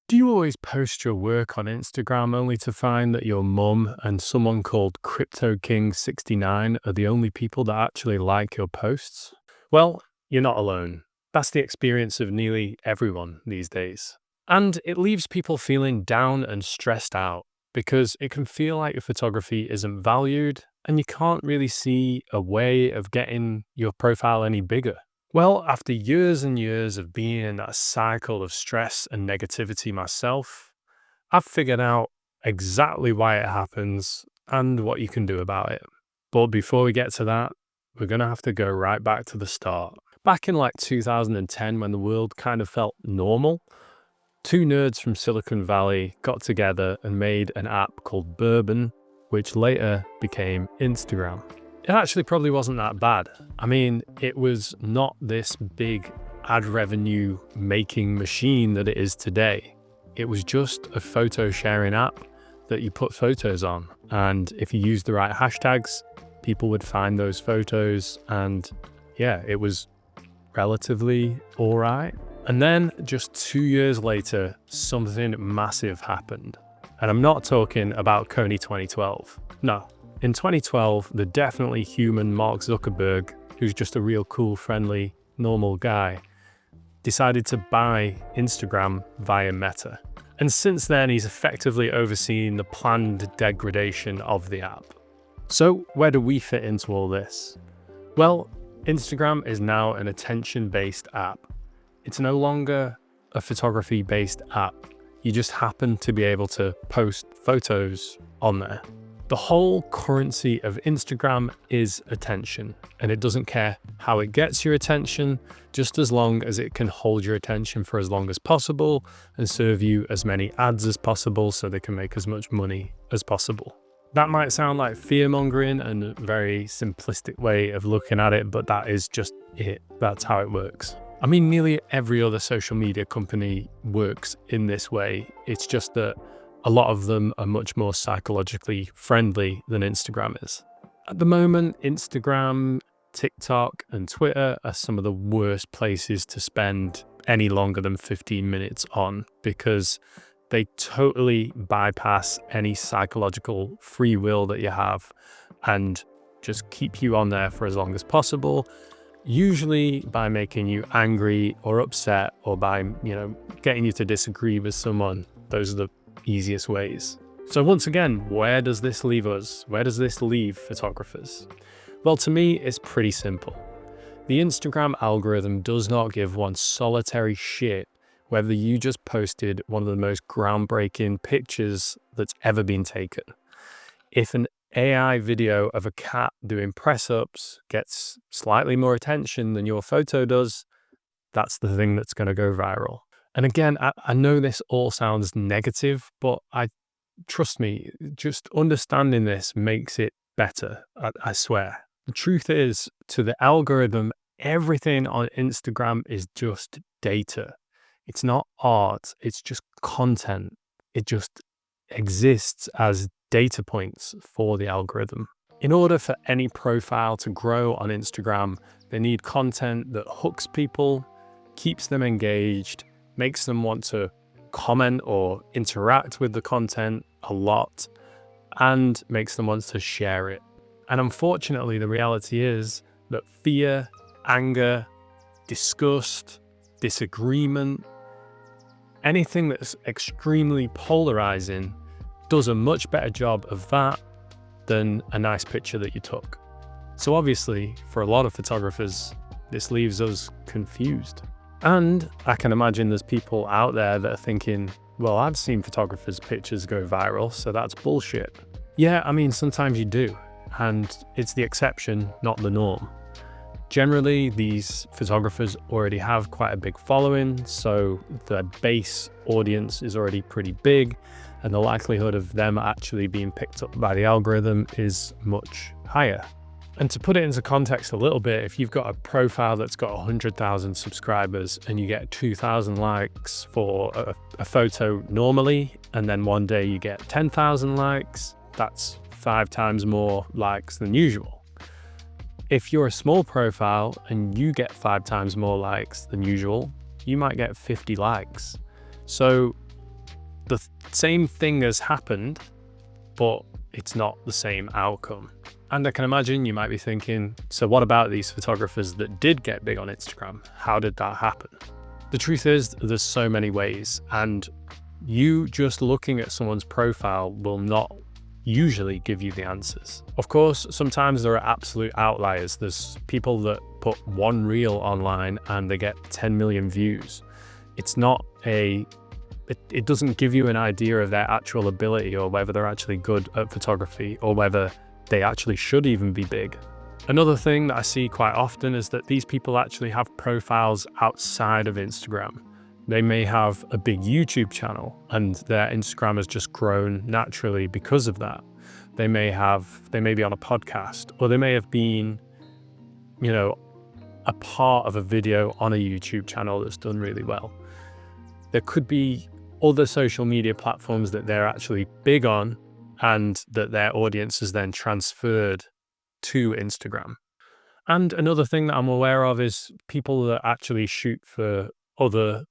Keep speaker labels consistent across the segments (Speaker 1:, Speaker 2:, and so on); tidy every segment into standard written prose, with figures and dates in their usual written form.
Speaker 1: Do you always post your work on Instagram only to find that your mum and someone called CryptoKing69 are the only people that actually like your posts? Well, you're not alone. That's the experience of nearly everyone these days. And it leaves people feeling down and stressed out because it can feel like your photography isn't valued and you can't really see a way of getting your profile any bigger. Well, after years and years of being in that cycle of stress and negativity myself, I've figured out exactly why it happens and what you can do about it. But before we get to that, we're going to have to go right back to the start. Back in like 2010, when the world kind of felt normal, two nerds from Silicon Valley got together and made an app called Bourbon, which later became Instagram. It actually probably wasn't that bad. I mean, it was not this big ad revenue making machine that it is today. It was just a photo sharing app that you put photos on. And if you used the right hashtags, people would find those photos. And yeah, it was relatively all right. And then just 2 years later, something massive happened. And I'm not talking about Coney 2012. No. In 2012, the definitely human Mark Zuckerberg, who's just a real cool, friendly, normal guy, decided to buy Instagram via Meta. And since then, he's effectively overseen the planned degradation of the app. So where do we fit into all this? Well, Instagram is now an attention-based app. It's no longer a photography-based app. You just happen to be able to post photos on there. The whole currency of Instagram is attention, and it doesn't care how it gets your attention, just as long as it can hold your attention for as long as possible and serve you as many ads as possible so they can make as much money as possible. That might sound like fear-mongering and a very simplistic way of looking at it, but that is just it. That's how it works. I mean, nearly every other social media company works in this way. It's just that a lot of them are much more psychologically friendly than Instagram is. At the moment, Instagram, TikTok, and Twitter are some of the worst places to spend any longer than 15 minutes on because they totally bypass any psychological free will that you have and just keep you on there for as long as possible, usually by making you angry or upset or by, getting you to disagree with someone. Those are the easiest ways. So once again, where does this leave us? Where does this leave photographers? Well, to me, it's pretty simple. The Instagram algorithm does not give one solitary shit whether you just posted one of the most groundbreaking pictures that's ever been taken. If an AI video of a cat doing press-ups gets slightly more attention than your photo does, that's the thing that's going to go viral. And again, I know this all sounds negative, but trust me, just understanding this makes it better, I swear. The truth is, to the algorithm, everything on Instagram is just data. It's not art, it's just content. It just exists as data points for the algorithm. In order for any profile to grow on Instagram, they need content that hooks people, keeps them engaged, makes them want to comment or interact with the content a lot, and makes them want to share it. And unfortunately, the reality is that fear, anger, disgust, disagreement, anything that's extremely polarizing does a much better job of that than a nice picture that you took. So obviously, for a lot of photographers, this leaves us confused. And I can imagine there's people out there that are thinking, well, I've seen photographers' pictures go viral, so that's bullshit. Yeah, I mean, sometimes you do, and it's the exception, not the norm. Generally, these photographers already have quite a big following, so the base audience is already pretty big, and the likelihood of them actually being picked up by the algorithm is much higher. And to put it into context a little bit, if you've got a profile that's got 100,000 subscribers and you get 2,000 likes for a photo normally, and then one day you get 10,000 likes, that's 5 times more likes than usual. If you're a small profile and you get 5 times more likes than usual, you might get 50 likes. So the same thing has happened, but it's not the same outcome. And I can imagine you might be thinking, so what about these photographers that did get big on Instagram? How did that happen? The truth is, there's so many ways, and you just looking at someone's profile will not usually give you the answers. Of course, sometimes there are absolute outliers. There's people that put one reel online and they get 10 million views. It's not it doesn't give you an idea of their actual ability or whether they're actually good at photography or whether they actually should even be big. Another thing that I see quite often is that these people actually have profiles outside of Instagram. They may have a big YouTube channel and their Instagram has just grown naturally because of that. They may be on a podcast, or they may have been, a part of a video on a YouTube channel that's done really well. There could be other social media platforms that they're actually big on and that their audience has then transferred to Instagram. And another thing that I'm aware of is people that actually shoot for other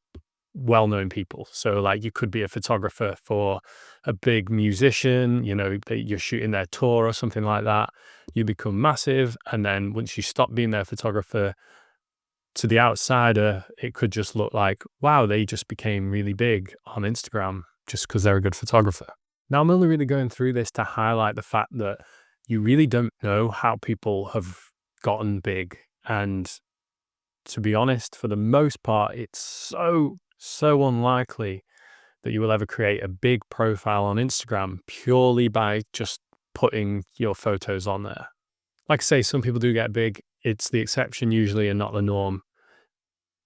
Speaker 1: well-known people. So like you could be a photographer for a big musician, you're shooting their tour or something like that. You become massive, and then once you stop being their photographer, to the outsider, it could just look like, wow, they just became really big on Instagram just because they're a good photographer. Now, I'm only really going through this to highlight the fact that you really don't know how people have gotten big. And to be honest, for the most part, it's so unlikely that you will ever create a big profile on Instagram purely by just putting your photos on there. Like I say, some people do get big. It's the exception usually and not the norm.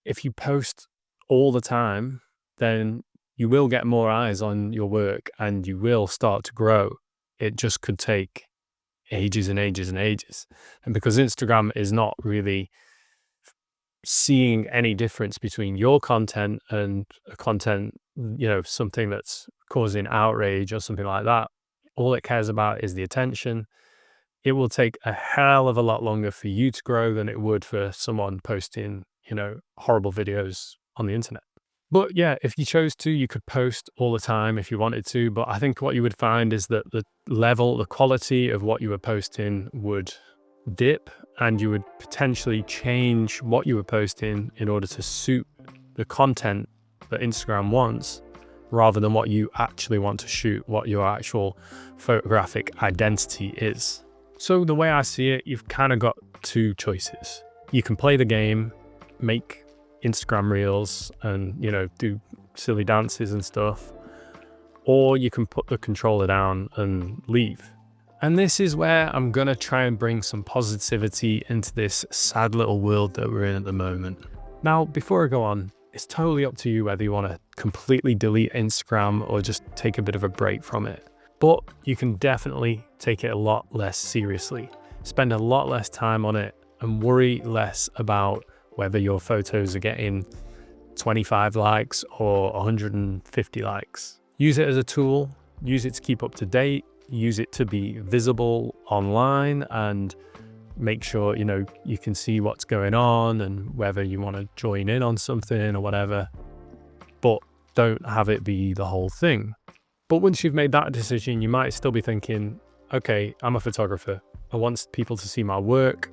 Speaker 1: If you post all the time, then you will get more eyes on your work and you will start to grow. It just could take ages and ages and ages. And because Instagram is not really seeing any difference between your content and a content, something that's causing outrage or something like that, all it cares about is the attention. It will take a hell of a lot longer for you to grow than it would for someone posting, horrible videos on the internet. But yeah, if you chose to, you could post all the time if you wanted to. But I think what you would find is that the quality of what you were posting would dip, and you would potentially change what you were posting in order to suit the content that Instagram wants, rather than what you actually want to shoot, what your actual photographic identity is. So the way I see it, you've kind of got two choices. You can play the game, make Instagram reels and, do silly dances and stuff, or you can put the controller down and leave. And this is where I'm going to try and bring some positivity into this sad little world that we're in at the moment. Now, before I go on, it's totally up to you whether you want to completely delete Instagram or just take a bit of a break from it. But you can definitely take it a lot less seriously, spend a lot less time on it, and worry less about whether your photos are getting 25 likes or 150 likes. Use it as a tool, use it to keep up to date, use it to be visible online, and make sure, you can see what's going on and whether you want to join in on something or whatever, but don't have it be the whole thing. But once you've made that decision, you might still be thinking, okay, I'm a photographer. I want people to see my work.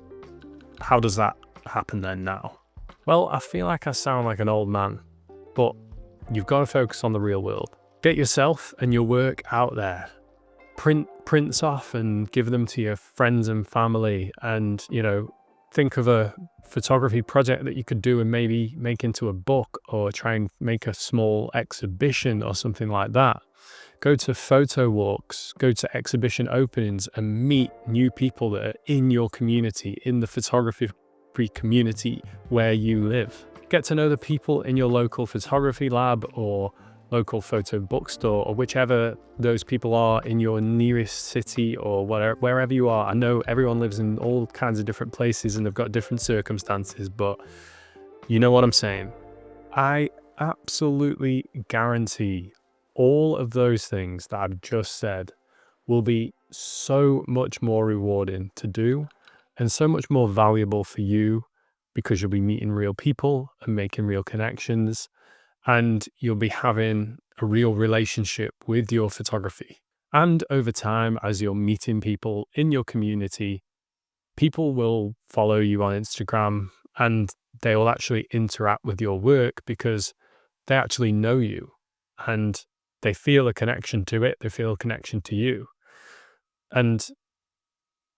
Speaker 1: How does that happen then now? Well, I feel like I sound like an old man, but you've got to focus on the real world. Get yourself and your work out there. Print prints off and give them to your friends and family, and, think of a photography project that you could do and maybe make into a book, or try and make a small exhibition or something like that. Go to photo walks, go to exhibition openings and meet new people that are in your community, in the photography community where you live. Get to know the people in your local photography lab or local photo bookstore, or whichever those people are in your nearest city or wherever you are. I know everyone lives in all kinds of different places and they've got different circumstances, but you know what I'm saying. I absolutely guarantee all of those things that I've just said will be so much more rewarding to do and so much more valuable for you, because you'll be meeting real people and making real connections, and you'll be having a real relationship with your photography. And over time, as you're meeting people in your community, people will follow you on Instagram and they will actually interact with your work because they actually know you and they feel a connection to it. They feel a connection to you. And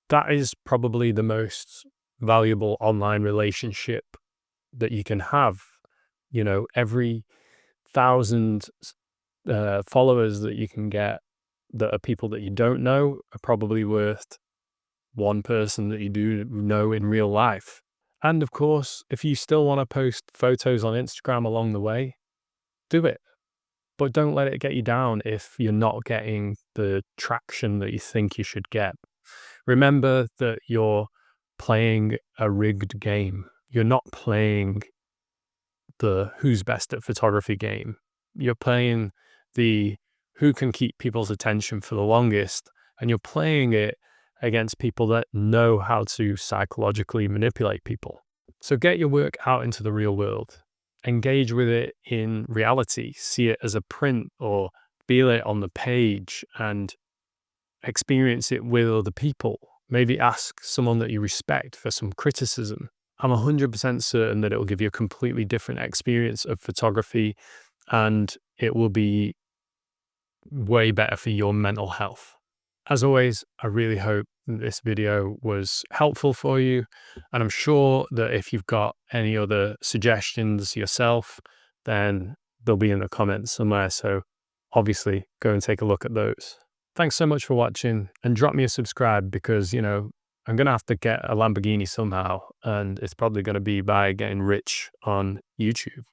Speaker 1: that is probably the most valuable online relationship that you can have. You know, every 1,000 followers that you can get that are people that you don't know are probably worth one person that you do know in real life. And of course, if you still want to post photos on Instagram along the way, do it. But don't let it get you down if you're not getting the traction that you think you should get. Remember that you're playing a rigged game. You're not playing the who's best at photography game. You're playing the who can keep people's attention for the longest, and you're playing it against people that know how to psychologically manipulate people. So get your work out into the real world. Engage with it in reality. See it as a print or feel it on the page and experience it with other people. Maybe ask someone that you respect for some criticism. I'm 100% certain that it will give you a completely different experience of photography and it will be way better for your mental health. As always, I really hope this video was helpful for you. And I'm sure that if you've got any other suggestions yourself, then they'll be in the comments somewhere. So obviously go and take a look at those. Thanks so much for watching and drop me a subscribe because, you know, I'm going to have to get a Lamborghini somehow, and it's probably going to be by getting rich on YouTube.